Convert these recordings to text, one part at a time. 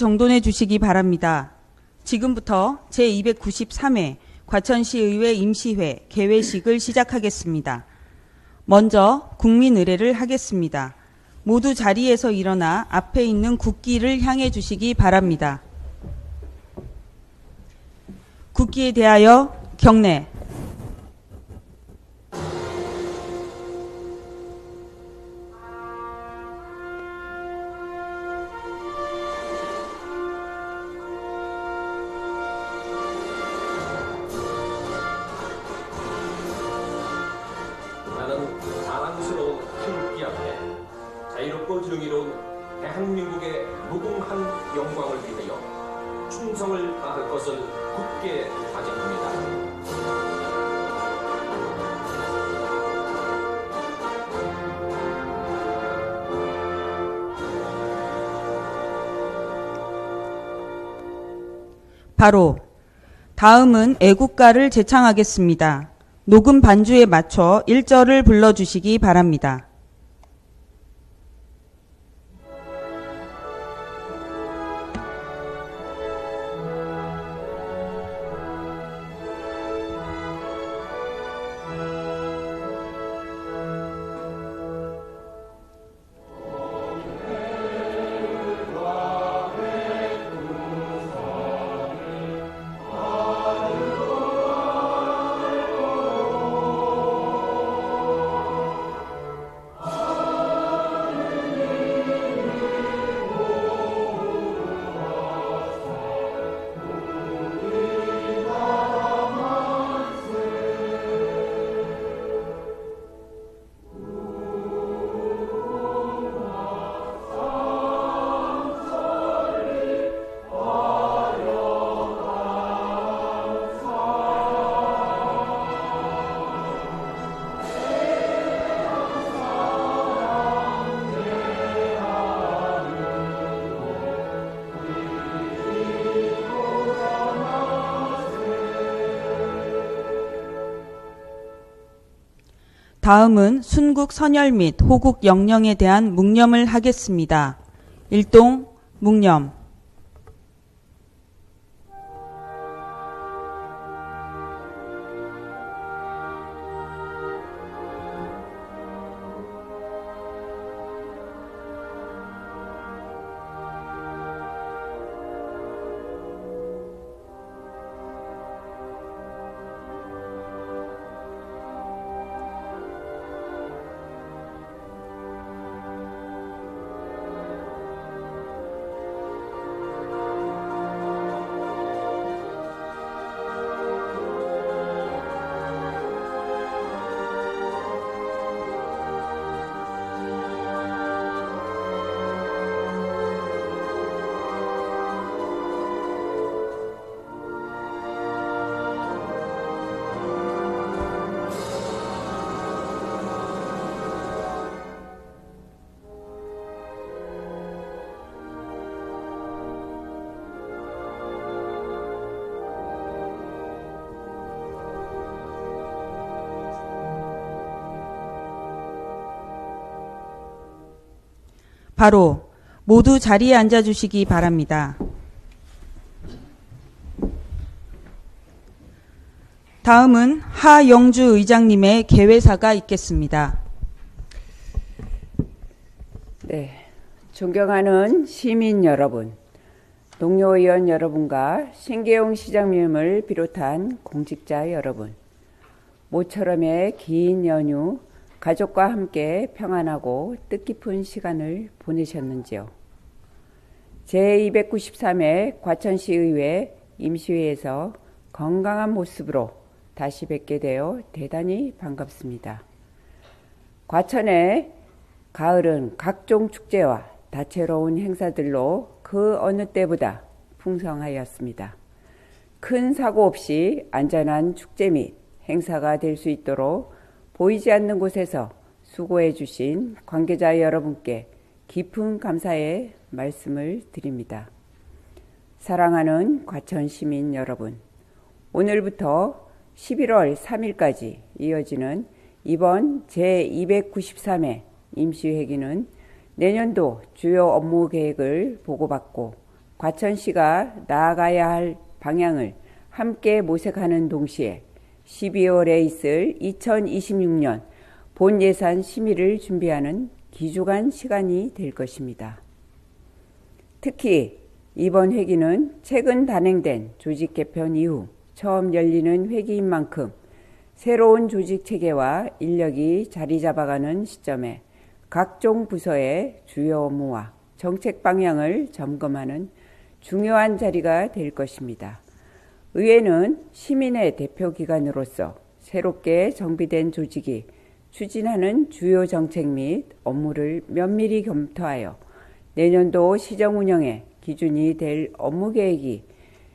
정돈해 주시기 바랍니다. 지금부터 제293회 과천시의회 임시회 개회식을 시작하겠습니다. 먼저 국민의례를 하겠습니다. 모두 자리에서 일어나 앞에 있는 국기를 향해 주시기 바랍니다. 국기에 대하여 경례. 나는 자랑스러운 태극기 앞에 자유롭고 정의로운 대한민국의 무궁한 영광을 위하여 충성을 다할 것을 굳게 다짐합니다. 바로 다음은 애국가를 제창하겠습니다. 녹음 반주에 맞춰 1절을 불러주시기 바랍니다. 다음은 순국 선열 및 호국 영령에 대한 묵념을 하겠습니다. 일동 묵념. 바로 모두 자리에 앉아주시기 바랍니다. 다음은 하영주 의장님의 개회사가 있겠습니다. 네, 존경하는 시민 여러분, 동료의원 여러분과 신계용 시장님을 비롯한 공직자 여러분, 모처럼의 긴 연휴 가족과 함께 평안하고 뜻깊은 시간을 보내셨는지요. 제293회 과천시의회 임시회에서 건강한 모습으로 다시 뵙게 되어 대단히 반갑습니다. 과천의 가을은 각종 축제와 다채로운 행사들로 그 어느 때보다 풍성하였습니다. 큰 사고 없이 안전한 축제 및 행사가 될 수 있도록 보이지 않는 곳에서 수고해 주신 관계자 여러분께 깊은 감사의 말씀을 드립니다. 사랑하는 과천 시민 여러분, 오늘부터 11월 3일까지 이어지는 이번 제293회 임시회기는 내년도 주요 업무 계획을 보고받고 과천시가 나아가야 할 방향을 함께 모색하는 동시에 12월에 있을 2026년 본예산 심의를 준비하는 기주간 시간이 될 것입니다. 특히 이번 회기는 최근 단행된 조직 개편 이후 처음 열리는 회기인 만큼 새로운 조직 체계와 인력이 자리 잡아가는 시점에 각종 부서의 주요 업무와 정책 방향을 점검하는 중요한 자리가 될 것입니다. 의회는 시민의 대표기관으로서 새롭게 정비된 조직이 추진하는 주요 정책 및 업무를 면밀히 검토하여 내년도 시정 운영의 기준이 될 업무계획이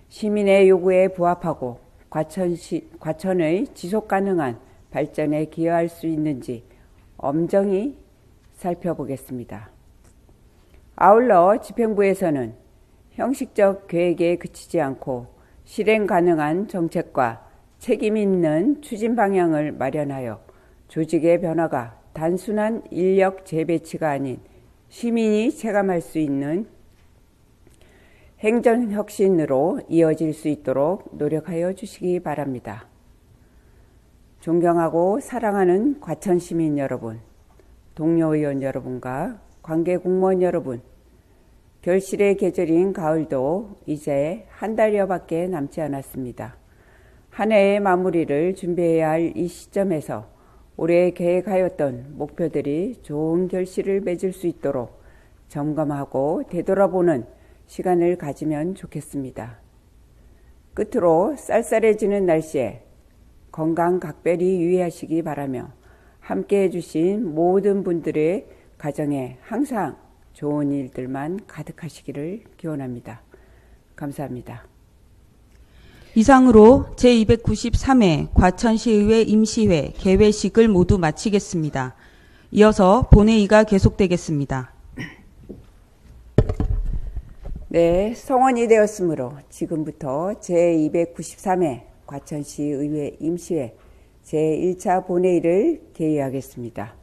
시민의 요구에 부합하고 과천의 지속가능한 발전에 기여할 수 있는지 엄정히 살펴보겠습니다. 아울러 집행부에서는 형식적 계획에 그치지 않고 실행 가능한 정책과 책임 있는 추진 방향을 마련하여 조직의 변화가 단순한 인력 재배치가 아닌 시민이 체감할 수 있는 행정혁신으로 이어질 수 있도록 노력하여 주시기 바랍니다. 존경하고 사랑하는 과천시민 여러분, 동료의원 여러분과 관계공무원 여러분, 결실의 계절인 가을도 이제 한 달여밖에 남지 않았습니다. 한 해의 마무리를 준비해야 할 이 시점에서 올해 계획하였던 목표들이 좋은 결실을 맺을 수 있도록 점검하고 되돌아보는 시간을 가지면 좋겠습니다. 끝으로 쌀쌀해지는 날씨에 건강 각별히 유의하시기 바라며 함께해 주신 모든 분들의 가정에 항상 좋은 일들만 가득하시기를 기원합니다. 감사합니다. 이상으로 제293회 과천시의회 임시회 개회식을 모두 마치겠습니다. 이어서 본회의가 계속되겠습니다. 네, 성원이 되었으므로 지금부터 제293회 과천시의회 임시회 제1차 본회의를 개의하겠습니다.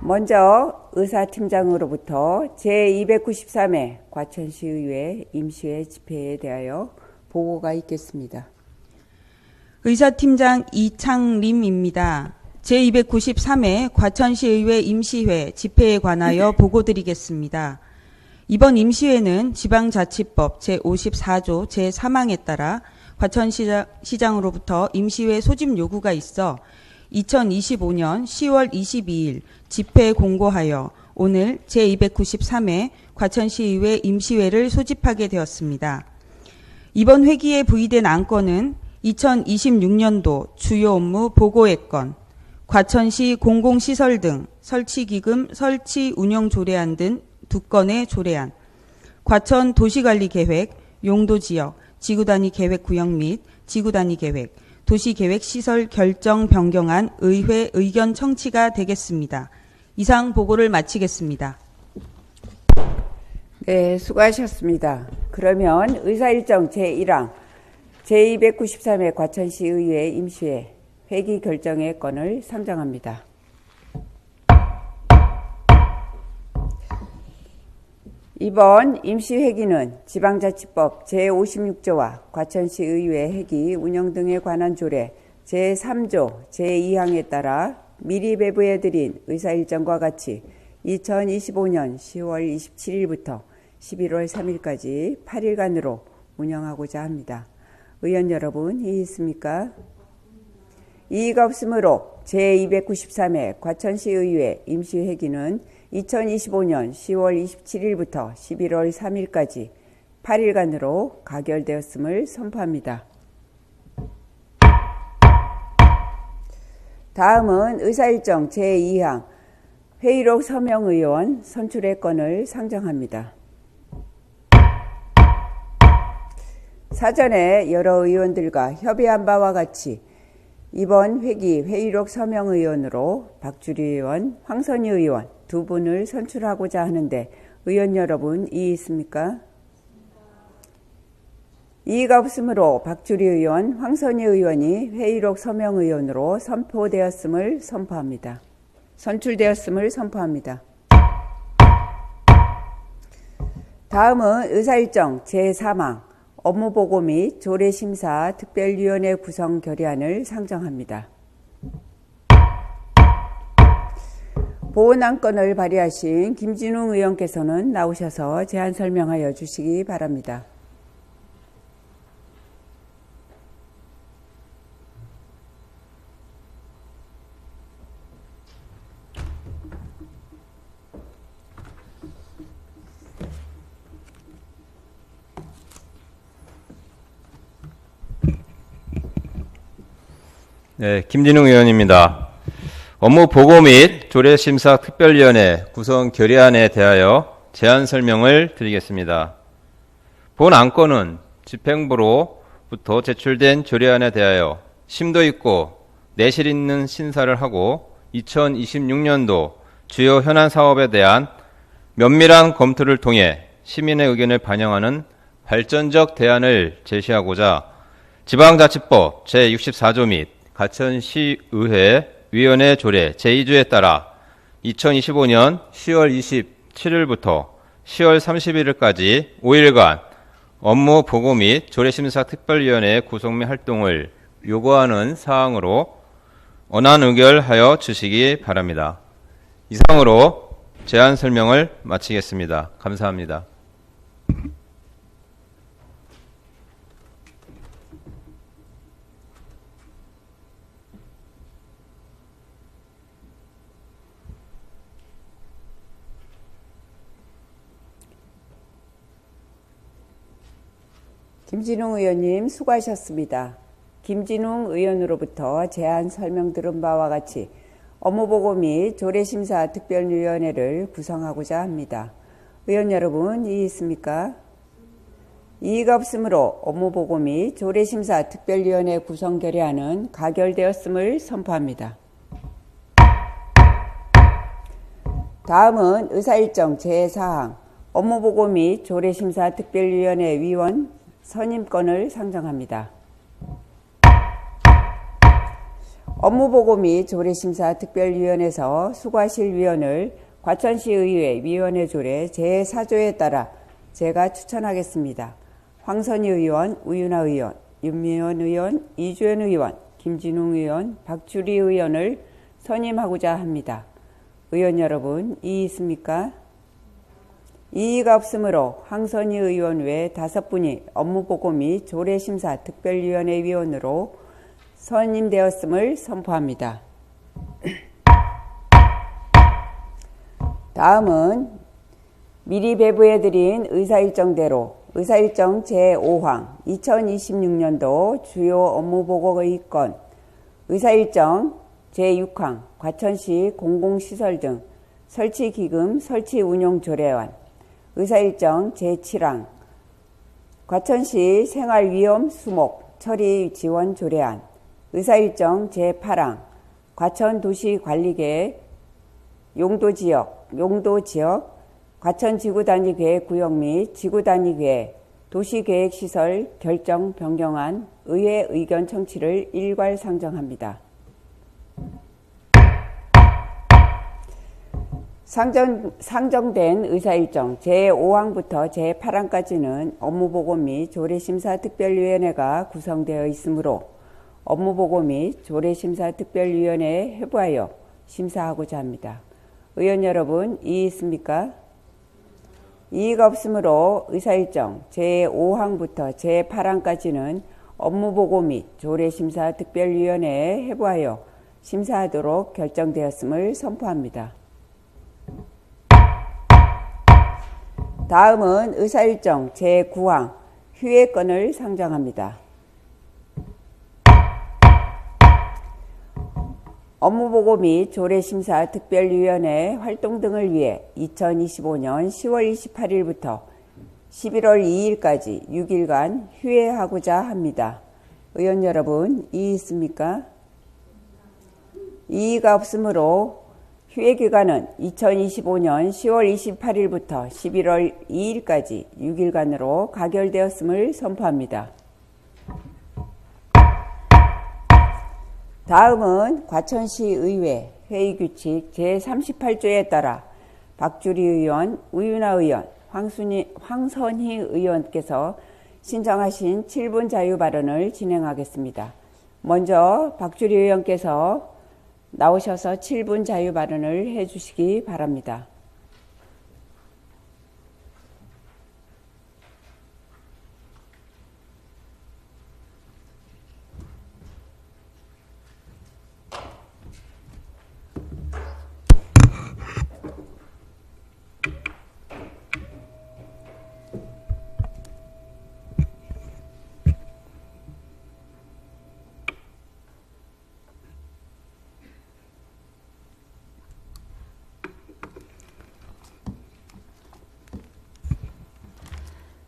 먼저 의사팀장으로부터 제293회 과천시의회 임시회 집회에 대하여 보고가 있겠습니다. 의사팀장 이창림입니다. 제293회 과천시의회 임시회 집회에 관하여 보고드리겠습니다. 이번 임시회는 지방자치법 제54조 제3항에 따라 과천시장으로부터 임시회 소집 요구가 있어 2025년 10월 22일 집회 공고하여 오늘 제293회 과천시의회 임시회를 소집하게 되었습니다. 이번 회기에 부의된 안건은 2026년도 주요 업무 보고의 건, 과천시 공공시설 등 설치기금 설치 운영 조례안 등 2건의 조례안, 과천 도시관리계획, 용도지역, 지구단위 계획 구역 및 지구단위 계획, 도시계획 시설 결정 변경안 의회 의견 청취가 되겠습니다. 이상 보고를 마치겠습니다. 네, 수고하셨습니다. 그러면 의사일정 제1항 제293회 과천시의회 임시회 회기 결정의 건을 상정합니다. 이번 임시회기는 지방자치법 제56조와 과천시의회 회기 운영 등에 관한 조례 제3조 제2항에 따라 미리 배부해드린 의사일정과 같이 2025년 10월 27일부터 11월 3일까지 8일간으로 운영하고자 합니다. 의원 여러분, 이의 있습니까? 이의가 없으므로 제293회 과천시의회 임시회기는 2025년 10월 27일부터 11월 3일까지 8일간으로 가결되었음을 선포합니다. 다음은 의사일정 제2항 회의록 서명의원 선출의 건을 상정합니다. 사전에 여러 의원들과 협의한 바와 같이 이번 회기 회의록 서명의원으로 박주리 의원, 황선희 의원 두 분을 선출하고자 하는데 의원 여러분 이의 있습니까? 이의가 없으므로 박주리 의원, 황선희 의원이 회의록 서명의원으로 선출되었음을 선포합니다. 다음은 의사일정 제3항 업무보고 및 조례심사 특별위원회 구성 결의안을 상정합니다. 보훈안건을 발의하신 김진웅 의원께서는 나오셔서 제안 설명하여 주시기 바랍니다. 네, 김진웅 의원입니다. 업무 보고 및 조례심사 특별위원회 구성 결의안에 대하여 제안 설명을 드리겠습니다. 본 안건은 집행부로부터 제출된 조례안에 대하여 심도 있고 내실 있는 심사를 하고 2026년도 주요 현안 사업에 대한 면밀한 검토를 통해 시민의 의견을 반영하는 발전적 대안을 제시하고자 지방자치법 제64조 및 가천시의회 위원회 조례 제2조에 따라 2025년 10월 27일부터 10월 31일까지 5일간 업무 보고 및 조례심사 특별위원회 구성 및 활동을 요구하는 사항으로 언안 의결하여 주시기 바랍니다. 이상으로 제안 설명을 마치겠습니다. 감사합니다. 김진웅 의원님 수고하셨습니다. 김진웅 의원으로부터 제안 설명 들은 바와 같이 업무보고 및 조례심사 특별위원회를 구성하고자 합니다. 의원 여러분, 이의 있습니까? 이의가 없으므로 업무보고 및 조례심사 특별위원회 구성 결의안은 가결되었음을 선포합니다. 다음은 의사일정 제4항 업무보고 및 조례심사 특별위원회 위원 선임권을 상정합니다. 업무보고 및 조례심사 특별위원회에서 수고하실 위원을 과천시의회 위원회 조례 제4조에 따라 제가 추천하겠습니다. 황선희 의원, 우윤아 의원, 윤미원 의원, 이주연 의원, 김진웅 의원, 박주리 의원을 선임하고자 합니다. 의원 여러분, 이의 있습니까? 이의가 없으므로 황선희 의원 외 5분이 업무보고 및 조례심사 특별위원회 위원으로 선임되었음을 선포합니다. 다음은 미리 배부해드린 의사일정대로 의사일정 제5항 2026년도 주요 업무보고의 건 의사일정 제6항 과천시 공공시설 등 설치기금 설치운용조례안 의사일정 제7항 과천시 생활위험 수목 처리 지원 조례안 의사일정 제8항 과천도시관리계획 용도지역 과천지구단위계획 구역 및 지구단위계획 도시계획시설 결정 변경안 의회 의견 청취를 일괄 상정합니다. 상정된 의사일정 제5항부터 제8항까지는 업무보고 및 조례심사 특별위원회가 구성되어 있으므로 업무보고 및 조례심사 특별위원회에 회부하여 심사하고자 합니다. 의원 여러분, 이의 있습니까? 이의가 없으므로 의사일정 제5항부터 제8항까지는 업무보고 및 조례심사 특별위원회에 회부하여 심사하도록 결정되었음을 선포합니다. 다음은 의사일정 제9항 휴회건을 상정합니다. 업무보고 및 조례심사 특별위원회 활동 등을 위해 2025년 10월 28일부터 11월 2일까지 6일간 휴회하고자 합니다. 의원 여러분, 이의 있습니까? 이의가 없으므로 휴회 기간은 2025년 10월 28일부터 11월 2일까지 6일간으로 가결되었음을 선포합니다. 다음은 과천시의회 회의규칙 제38조에 따라 박주리 의원, 우윤아 의원, 황선희 의원께서 신청하신 7분 자유 발언을 진행하겠습니다. 먼저 박주리 의원께서 나오셔서 7분 자유 발언을 해주시기 바랍니다.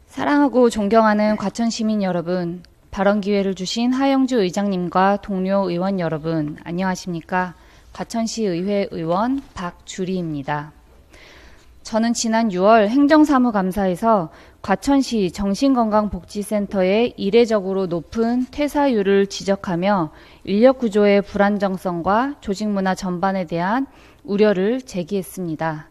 사랑하고 존경하는 과천시민 여러분, 발언 기회를 주신 하영주 의장님과 동료 의원 여러분, 안녕하십니까? 과천시의회 의원 박주리입니다. 저는 지난 6월 행정사무감사에서 과천시 정신건강복지센터의 이례적으로 높은 퇴사율을 지적하며 인력구조의 불안정성과 조직문화 전반에 대한 우려를 제기했습니다.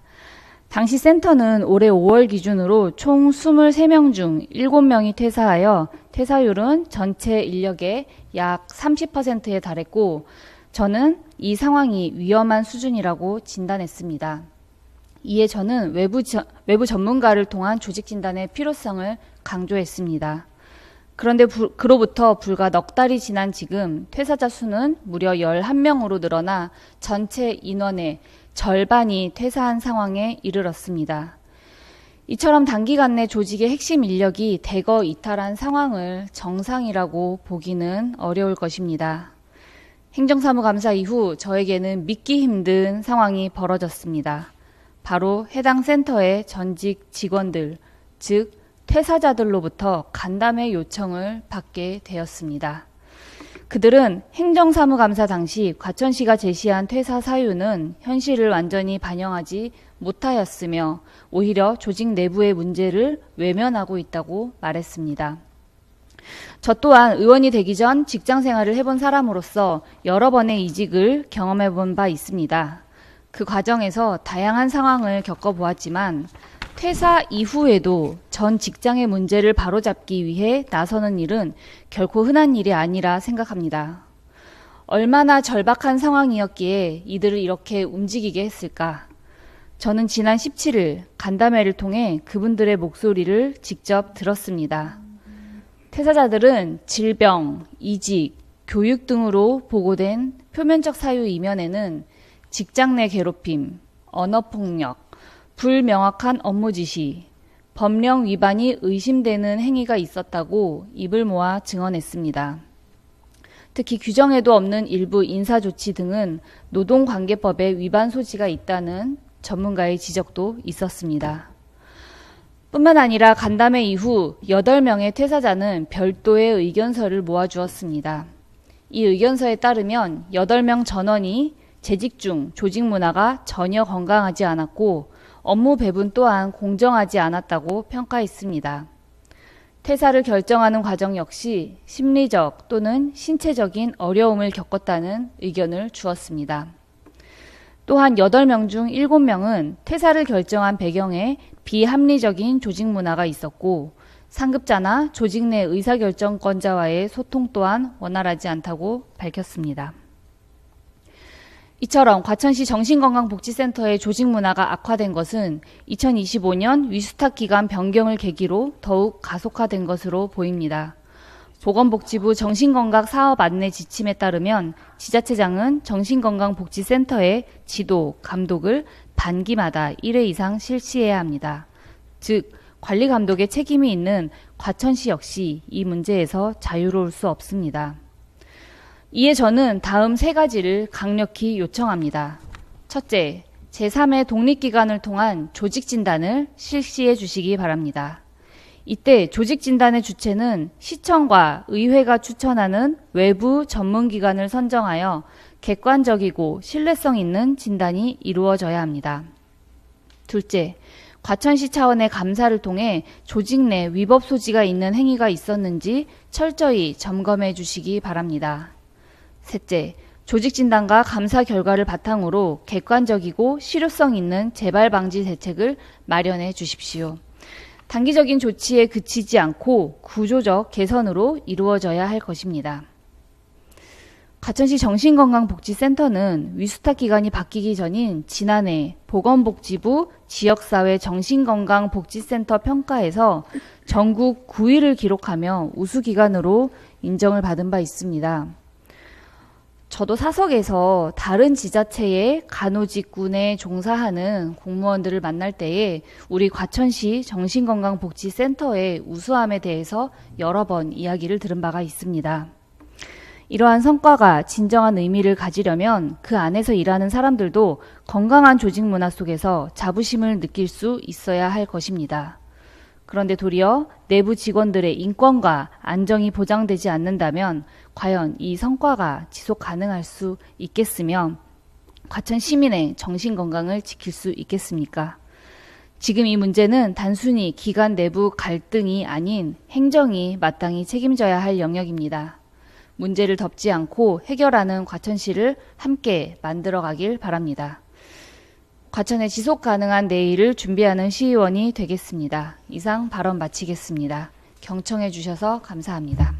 당시 센터는 올해 5월 기준으로 총 23명 중 7명이 퇴사하여 퇴사율은 전체 인력의 약 30%에 달했고 저는 이 상황이 위험한 수준이라고 진단했습니다. 이에 저는 외부 전문가를 통한 조직 진단의 필요성을 강조했습니다. 그런데 그로부터 불과 넉 달이 지난 지금 퇴사자 수는 무려 11명으로 늘어나 전체 인원의 절반이 퇴사한 상황에 이르렀습니다. 이처럼 단기간 내 조직의 핵심 인력이 대거 이탈한 상황을 정상이라고 보기는 어려울 것입니다. 행정사무감사 이후 저에게는 믿기 힘든 상황이 벌어졌습니다. 바로 해당 센터의 전직 직원들, 즉 퇴사자들로부터 간담회 요청을 받게 되었습니다. 그들은 행정사무감사 당시 과천시가 제시한 퇴사 사유는 현실을 완전히 반영하지 못하였으며 오히려 조직 내부의 문제를 외면하고 있다고 말했습니다. 저 또한 의원이 되기 전 직장 생활을 해본 사람으로서 여러 번의 이직을 경험해 본 바 있습니다. 그 과정에서 다양한 상황을 겪어보았지만 퇴사 이후에도 전 직장의 문제를 바로잡기 위해 나서는 일은 결코 흔한 일이 아니라 생각합니다. 얼마나 절박한 상황이었기에 이들을 이렇게 움직이게 했을까? 저는 지난 17일 간담회를 통해 그분들의 목소리를 직접 들었습니다. 퇴사자들은 질병, 이직, 교육 등으로 보고된 표면적 사유 이면에는 직장 내 괴롭힘, 언어폭력, 불명확한 업무 지시, 법령 위반이 의심되는 행위가 있었다고 입을 모아 증언했습니다. 특히 규정에도 없는 일부 인사조치 등은 노동관계법의 위반 소지가 있다는 전문가의 지적도 있었습니다. 뿐만 아니라 간담회 이후 8명의 퇴사자는 별도의 의견서를 모아주었습니다. 이 의견서에 따르면 8명 전원이 재직 중 조직 문화가 전혀 건강하지 않았고 업무 배분 또한 공정하지 않았다고 평가했습니다. 퇴사를 결정하는 과정 역시 심리적 또는 신체적인 어려움을 겪었다는 의견을 주었습니다. 또한 8명 중 7명은 퇴사를 결정한 배경에 비합리적인 조직 문화가 있었고 상급자나 조직 내 의사결정권자와의 소통 또한 원활하지 않다고 밝혔습니다. 이처럼 과천시 정신건강복지센터의 조직 문화가 악화된 것은 2025년 위수탁 기간 변경을 계기로 더욱 가속화된 것으로 보입니다. 보건복지부 정신건강 사업 안내 지침에 따르면 지자체장은 정신건강복지센터의 지도, 감독을 반기마다 1회 이상 실시해야 합니다. 즉, 관리 감독의 책임이 있는 과천시 역시 이 문제에서 자유로울 수 없습니다. 이에 저는 다음 3가지를 강력히 요청합니다. 첫째, 제3의 독립기관을 통한 조직진단을 실시해 주시기 바랍니다. 이때 조직진단의 주체는 시청과 의회가 추천하는 외부 전문기관을 선정하여 객관적이고 신뢰성 있는 진단이 이루어져야 합니다. 둘째, 과천시 차원의 감사를 통해 조직 내 위법 소지가 있는 행위가 있었는지 철저히 점검해 주시기 바랍니다. 셋째, 조직진단과 감사 결과를 바탕으로 객관적이고 실효성 있는 재발 방지 대책을 마련해 주십시오. 단기적인 조치에 그치지 않고 구조적 개선으로 이루어져야 할 것입니다. 과천시 정신건강복지센터는 위수탁 기간이 바뀌기 전인 지난해 보건복지부 지역사회 정신건강복지센터 평가에서 전국 9위를 기록하며 우수기관으로 인정을 받은 바 있습니다. 저도 사석에서 다른 지자체의 간호직군에 종사하는 공무원들을 만날 때에 우리 과천시 정신건강복지센터의 우수함에 대해서 여러 번 이야기를 들은 바가 있습니다. 이러한 성과가 진정한 의미를 가지려면 그 안에서 일하는 사람들도 건강한 조직 문화 속에서 자부심을 느낄 수 있어야 할 것입니다. 그런데 도리어 내부 직원들의 인권과 안정이 보장되지 않는다면 과연 이 성과가 지속 가능할 수 있겠으며 과천 시민의 정신건강을 지킬 수 있겠습니까? 지금 이 문제는 단순히 기관 내부 갈등이 아닌 행정이 마땅히 책임져야 할 영역입니다. 문제를 덮지 않고 해결하는 과천시를 함께 만들어가길 바랍니다. 과천의 지속 가능한 내일을 준비하는 시의원이 되겠습니다. 이상 발언 마치겠습니다. 경청해 주셔서 감사합니다.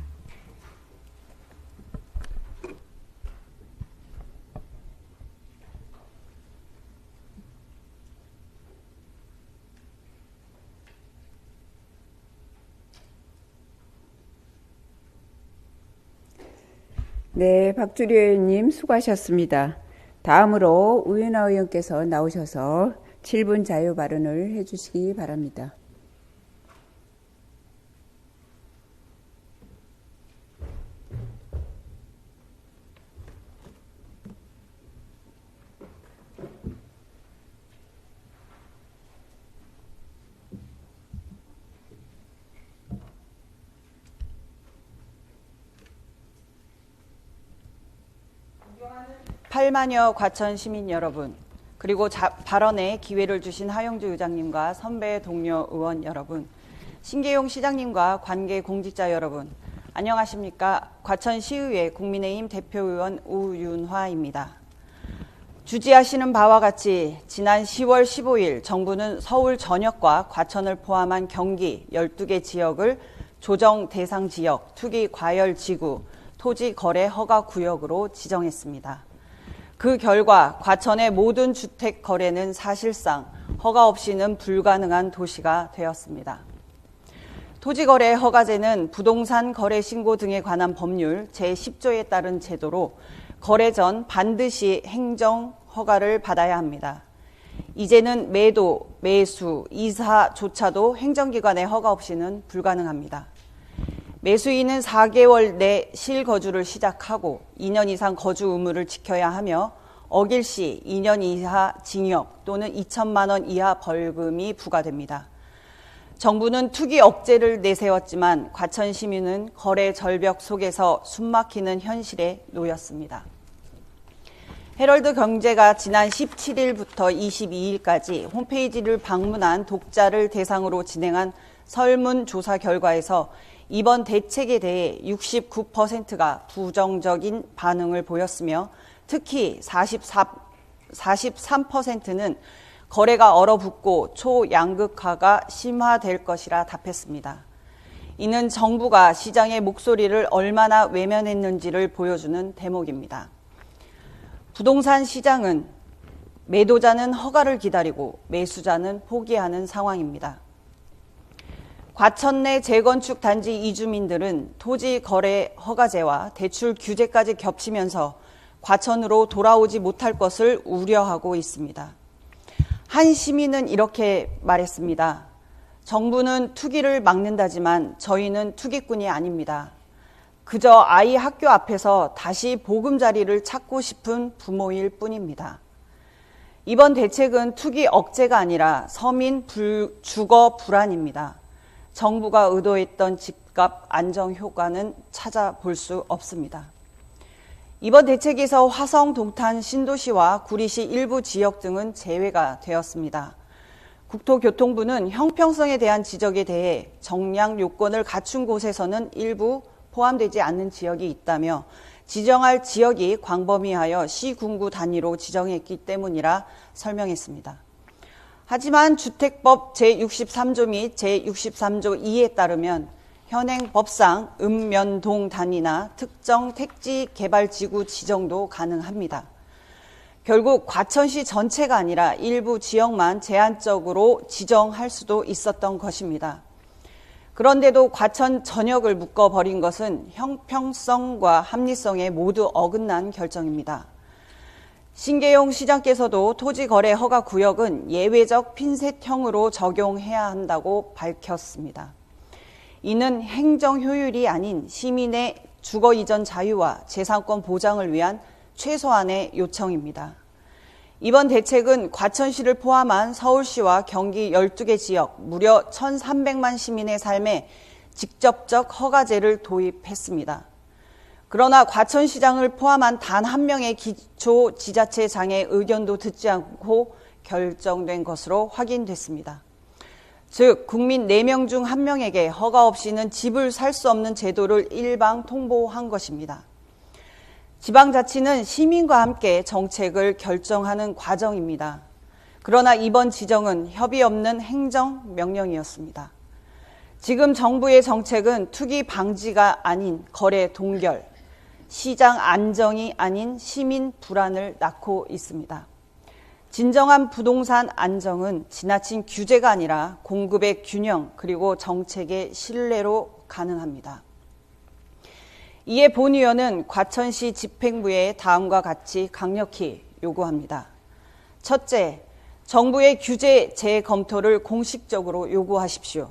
네, 박주리 의원님 수고하셨습니다. 다음으로 우윤아 의원께서 나오셔서 7분 자유 발언을 해주시기 바랍니다. 팔만여 과천 시민 여러분, 그리고 발언의 기회를 주신 하영주 의장님과 선배 동료 의원 여러분, 신계용 시장님과 관계 공직자 여러분, 안녕하십니까? 과천시의회 국민의힘 대표의원 우윤화입니다. 주지하시는 바와 같이 지난 10월 15일 정부는 서울 전역과 과천을 포함한 경기 12개 지역을 조정 대상 지역, 투기 과열 지구, 토지 거래 허가 구역으로 지정했습니다. 그 결과 과천의 모든 주택 거래는 사실상 허가 없이는 불가능한 도시가 되었습니다. 토지거래 허가제는 부동산 거래 신고 등에 관한 법률 제10조에 따른 제도로 거래 전 반드시 행정 허가를 받아야 합니다. 이제는 매도, 매수, 이사조차도 행정기관의 허가 없이는 불가능합니다. 매수인은 4개월 내 실거주를 시작하고 2년 이상 거주 의무를 지켜야 하며 어길 시 2년 이하 징역 또는 2천만 원 이하 벌금이 부과됩니다. 정부는 투기 억제를 내세웠지만 과천 시민은 거래 절벽 속에서 숨막히는 현실에 놓였습니다. 헤럴드 경제가 지난 17일부터 22일까지 홈페이지를 방문한 독자를 대상으로 진행한 설문조사 결과에서 이번 대책에 대해 69%가 부정적인 반응을 보였으며 특히 43%는 거래가 얼어붙고 초양극화가 심화될 것이라 답했습니다. 이는 정부가 시장의 목소리를 얼마나 외면했는지를 보여주는 대목입니다. 부동산 시장은 매도자는 허가를 기다리고 매수자는 포기하는 상황입니다. 과천 내 재건축 단지 이주민들은 토지 거래 허가제와 대출 규제까지 겹치면서 과천으로 돌아오지 못할 것을 우려하고 있습니다. 한 시민은 이렇게 말했습니다. 정부는 투기를 막는다지만 저희는 투기꾼이 아닙니다. 그저 아이 학교 앞에서 다시 보금자리를 찾고 싶은 부모일 뿐입니다. 이번 대책은 투기 억제가 아니라 서민 주거 불안입니다. 정부가 의도했던 집값 안정 효과는 찾아볼 수 없습니다. 이번 대책에서 화성, 동탄, 신도시와 구리시 일부 지역 등은 제외가 되었습니다. 국토교통부는 형평성에 대한 지적에 대해 정량 요건을 갖춘 곳에서는 일부 포함되지 않는 지역이 있다며 지정할 지역이 광범위하여 시군구 단위로 지정했기 때문이라 설명했습니다. 하지만 주택법 제63조 및 제63조 2에 따르면 현행 법상 읍면동 단위나 특정 택지 개발지구 지정도 가능합니다. 결국 과천시 전체가 아니라 일부 지역만 제한적으로 지정할 수도 있었던 것입니다. 그런데도 과천 전역을 묶어버린 것은 형평성과 합리성에 모두 어긋난 결정입니다. 신계용 시장께서도 토지거래 허가 구역은 예외적 핀셋형으로 적용해야 한다고 밝혔습니다. 이는 행정 효율이 아닌 시민의 주거 이전 자유와 재산권 보장을 위한 최소한의 요청입니다. 이번 대책은 과천시를 포함한 서울시와 경기 12개 지역 무려 1,300만 시민의 삶에 직접적 허가제를 도입했습니다. 그러나 과천시장을 포함한 단 한 명의 기초지자체장의 의견도 듣지 않고 결정된 것으로 확인됐습니다. 즉, 국민 4명 중 1명에게 허가 없이는 집을 살 수 없는 제도를 일방 통보한 것입니다. 지방자치는 시민과 함께 정책을 결정하는 과정입니다. 그러나 이번 지정은 협의 없는 행정명령이었습니다. 지금 정부의 정책은 투기 방지가 아닌 거래 동결, 시장 안정이 아닌 시민 불안을 낳고 있습니다. 진정한 부동산 안정은 지나친 규제가 아니라 공급의 균형 그리고 정책의 신뢰로 가능합니다. 이에 본 의원은 과천시 집행부에 다음과 같이 강력히 요구합니다. 첫째, 정부의 규제 재검토를 공식적으로 요구하십시오.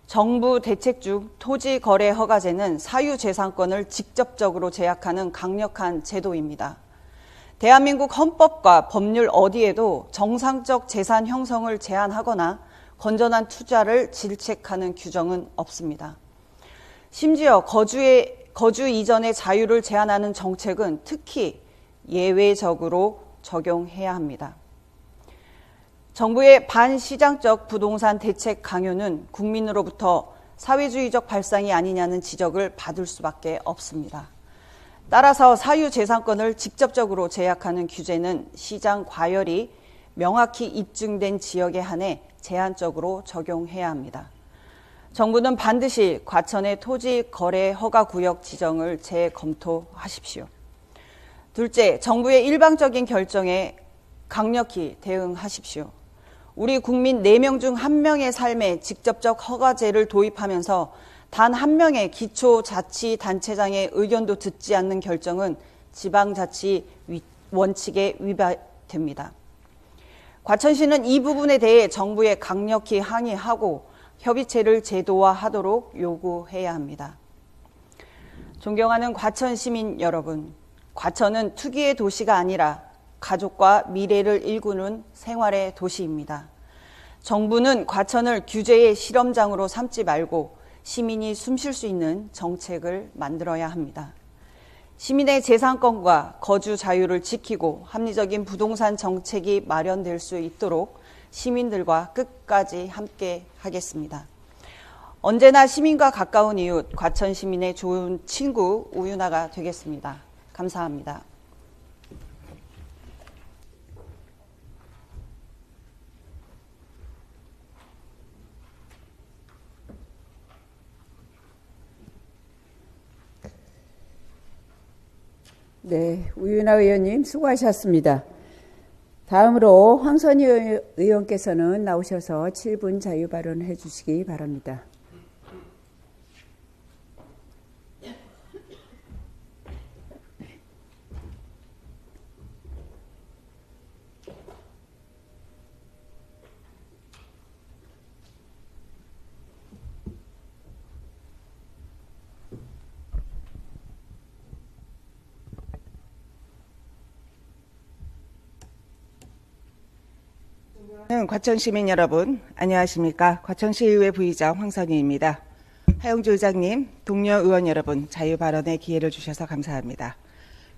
정부 대책 중 토지거래 허가제는 사유재산권을 직접적으로 제약하는 강력한 제도입니다. 대한민국 헌법과 법률 어디에도 정상적 재산 형성을 제한하거나 건전한 투자를 질책하는 규정은 없습니다. 심지어 거주 이전의 자유를 제한하는 정책은 특히 예외적으로 적용해야 합니다. 정부의 반시장적 부동산 대책 강요는 국민으로부터 사회주의적 발상이 아니냐는 지적을 받을 수밖에 없습니다. 따라서 사유재산권을 직접적으로 제약하는 규제는 시장 과열이 명확히 입증된 지역에 한해 제한적으로 적용해야 합니다. 정부는 반드시 과천의 토지 거래 허가 구역 지정을 재검토하십시오. 둘째, 정부의 일방적인 결정에 강력히 대응하십시오. 우리 국민 4명 중 1명의 삶에 직접적 허가제를 도입하면서 단 1명의 기초자치단체장의 의견도 듣지 않는 결정은 지방자치 원칙에 위반됩니다. 과천시는 이 부분에 대해 정부에 강력히 항의하고 협의체를 제도화하도록 요구해야 합니다. 존경하는 과천 시민 여러분, 과천은 투기의 도시가 아니라 가족과 미래를 일구는 생활의 도시입니다. 정부는 과천을 규제의 실험장으로 삼지 말고 시민이 숨쉴 수 있는 정책을 만들어야 합니다. 시민의 재산권과 거주 자유를 지키고 합리적인 부동산 정책이 마련될 수 있도록 시민들과 끝까지 함께 하겠습니다. 언제나 시민과 가까운 이웃, 과천 시민의 좋은 친구 우윤아가 되겠습니다. 감사합니다. 네, 우윤아 의원님 수고하셨습니다. 다음으로 황선희 의원께서는 나오셔서 7분 자유 발언해 주시기 바랍니다. 과천 시민 여러분, 안녕하십니까? 과천시의회 부의장 황선희입니다. 하영주 의장님, 동료 의원 여러분, 자유 발언의 기회를 주셔서 감사합니다.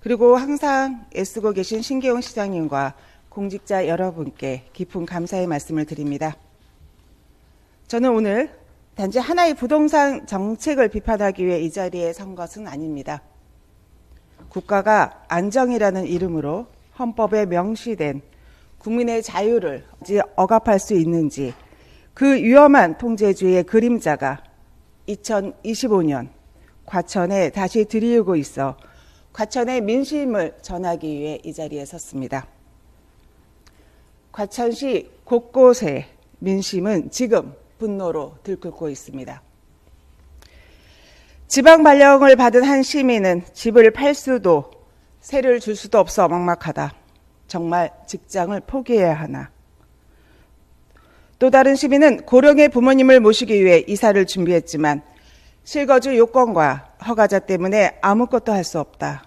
그리고 항상 애쓰고 계신 신계용 시장님과 공직자 여러분께 깊은 감사의 말씀을 드립니다. 저는 오늘 단지 하나의 부동산 정책을 비판하기 위해 이 자리에 선 것은 아닙니다. 국가가 안정이라는 이름으로 헌법에 명시된 국민의 자유를 억압할 수 있는지 그 위험한 통제주의의 그림자가 2025년 과천에 다시 드리우고 있어 과천의 민심을 전하기 위해 이 자리에 섰습니다. 과천시 곳곳에 민심은 지금 분노로 들끓고 있습니다. 지방 발령을 받은 한 시민은 집을 팔 수도 세를 줄 수도 없어 막막하다. 정말 직장을 포기해야 하나. 또 다른 시민은 고령의 부모님을 모시기 위해 이사를 준비했지만 실거주 요건과 허가자 때문에 아무것도 할 수 없다.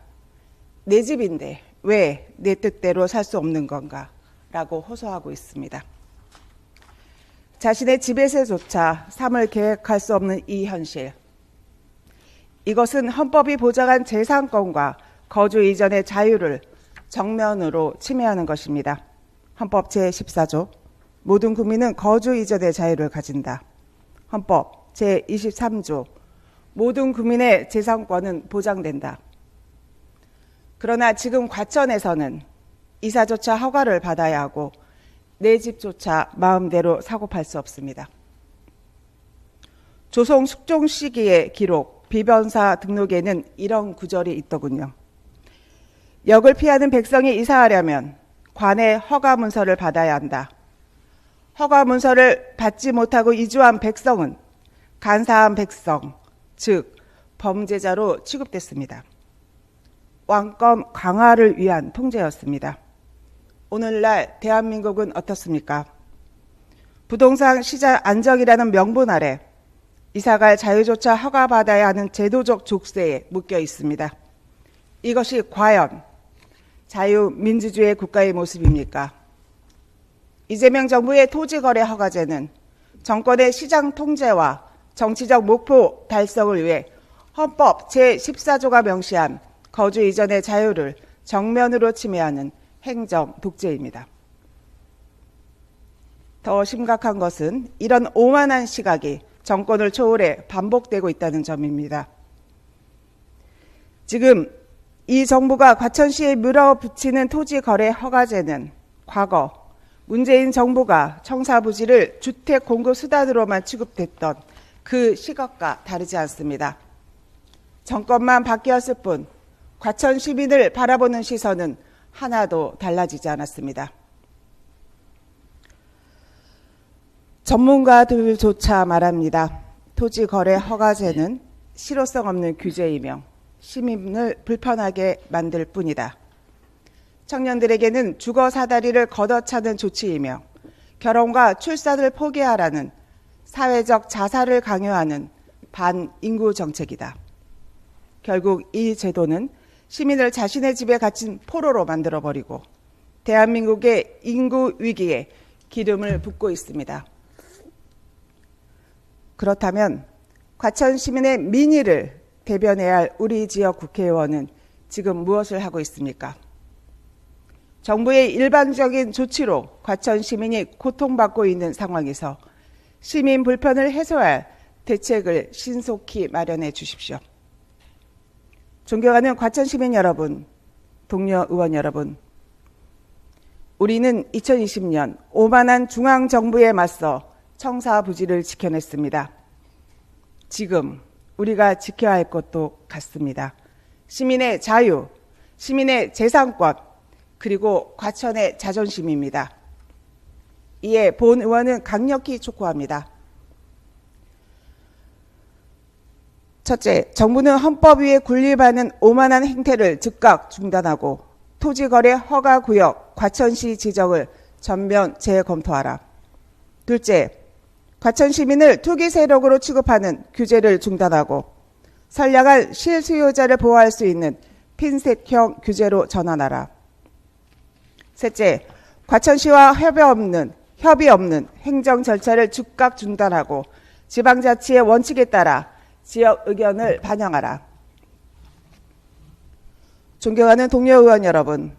내 집인데 왜 내 뜻대로 살 수 없는 건가? 라고 호소하고 있습니다. 자신의 집에서조차 삶을 계획할 수 없는 이 현실. 이것은 헌법이 보장한 재산권과 거주 이전의 자유를 정면으로 침해하는 것입니다. 헌법 제14조 모든 국민은 거주 이전의 자유를 가진다. 헌법 제23조 모든 국민의 재산권은 보장된다. 그러나 지금 과천에서는 이사조차 허가를 받아야 하고 내 집조차 마음대로 사고 팔 수 없습니다. 조송 숙종 시기의 기록 비변사 등록에는 이런 구절이 있더군요. 역을 피하는 백성이 이사하려면 관의 허가 문서를 받아야 한다. 허가 문서를 받지 못하고 이주한 백성은 간사한 백성, 즉 범죄자로 취급됐습니다. 왕권 강화를 위한 통제였습니다. 오늘날 대한민국은 어떻습니까? 부동산 시장 안정이라는 명분 아래 이사갈 자유조차 허가받아야 하는 제도적 족쇄에 묶여 있습니다. 이것이 과연 자유민주주의 국가의 모습입니까? 이재명 정부의 토지거래 허가제는 정권의 시장 통제와 정치적 목표 달성을 위해 헌법 제14조가 명시한 거주 이전의 자유를 정면으로 침해하는 행정 독재입니다. 더 심각한 것은 이런 오만한 시각이 정권을 초월해 반복되고 있다는 점입니다. 지금 이 정부가 과천시에 밀어붙이는 토지거래 허가제는 과거 문재인 정부가 청사부지를 주택 공급 수단으로만 취급됐던 그 시각과 다르지 않습니다. 정권만 바뀌었을 뿐 과천 시민을 바라보는 시선은 하나도 달라지지 않았습니다. 전문가들조차 말합니다. 토지거래 허가제는 실효성 없는 규제이며 시민을 불편하게 만들 뿐이다. 청년들에게는 주거 사다리를 걷어차는 조치이며 결혼과 출산을 포기하라는 사회적 자살을 강요하는 반인구 정책이다. 결국 이 제도는 시민을 자신의 집에 갇힌 포로로 만들어버리고 대한민국의 인구 위기에 기름을 붓고 있습니다. 그렇다면 과천 시민의 민의를 대변해야 할 우리 지역 국회의원은 지금 무엇을 하고 있습니까? 정부의 일반적인 조치로 과천 시민이 고통받고 있는 상황에서 시민 불편을 해소할 대책을 신속히 마련해 주십시오. 존경하는 과천 시민 여러분, 동료 의원 여러분, 우리는 2020년 오만한 중앙정부에 맞서 청사부지를 지켜냈습니다. 지금 우리가 지켜야 할 것도 같습니다. 시민의 자유, 시민의 재산권, 그리고 과천의 자존심입니다. 이에 본 의원은 강력히 촉구합니다. 첫째, 정부는 헌법 위에 군림하는 오만한 행태를 즉각 중단하고 토지거래 허가구역 과천시 지정을 전면 재검토하라. 둘째, 과천 시민을 투기 세력으로 취급하는 규제를 중단하고 선량한 실수요자를 보호할 수 있는 핀셋형 규제로 전환하라. 셋째, 과천시와 협의 없는 행정 절차를 즉각 중단하고 지방자치의 원칙에 따라 지역 의견을 반영하라. 존경하는 동료 의원 여러분,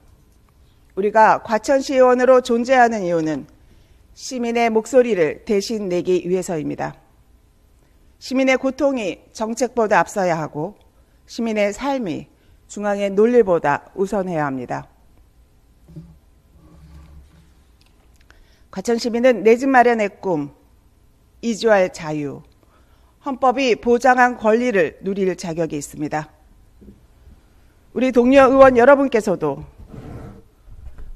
우리가 과천시 의원으로 존재하는 이유는 시민의 목소리를 대신 내기 위해서입니다. 시민의 고통이 정책보다 앞서야 하고 시민의 삶이 중앙의 논리보다 우선해야 합니다. 과천시민은 내 집 마련의 꿈, 이주할 자유, 헌법이 보장한 권리를 누릴 자격이 있습니다. 우리 동료 의원 여러분께서도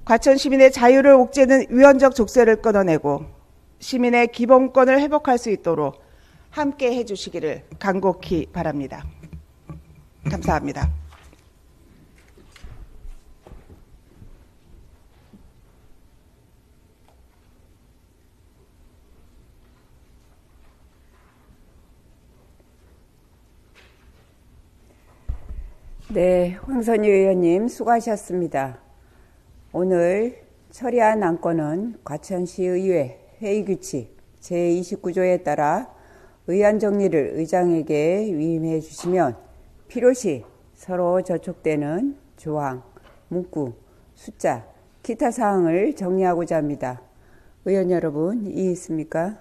과천 시민의 자유를 옥죄는 위헌적 족쇄를 끊어내고 시민의 기본권을 회복할 수 있도록 함께 해주시기를 간곡히 바랍니다. 감사합니다. 네, 황선희 의원님 수고하셨습니다. 오늘 처리한 안건은 과천시의회 회의규칙 제29조에 따라 의안 정리를 의장에게 위임해 주시면 필요시 서로 저촉되는 조항, 문구, 숫자, 기타 사항을 정리하고자 합니다. 의원 여러분, 이의 있습니까?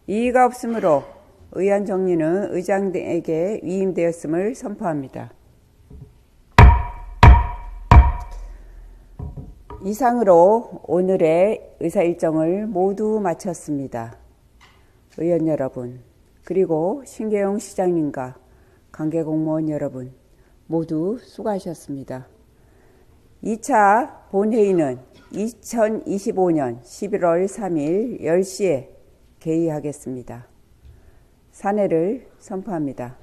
이의가 없으므로 의안 정리는 의장에게 위임되었음을 선포합니다. 이상으로 오늘의 의사 일정을 모두 마쳤습니다. 의원 여러분, 그리고 신계용 시장님과 관계 공무원 여러분 모두 수고하셨습니다. 2차 본회의는 2025년 11월 3일 10시에 개의하겠습니다. 산회를 선포합니다.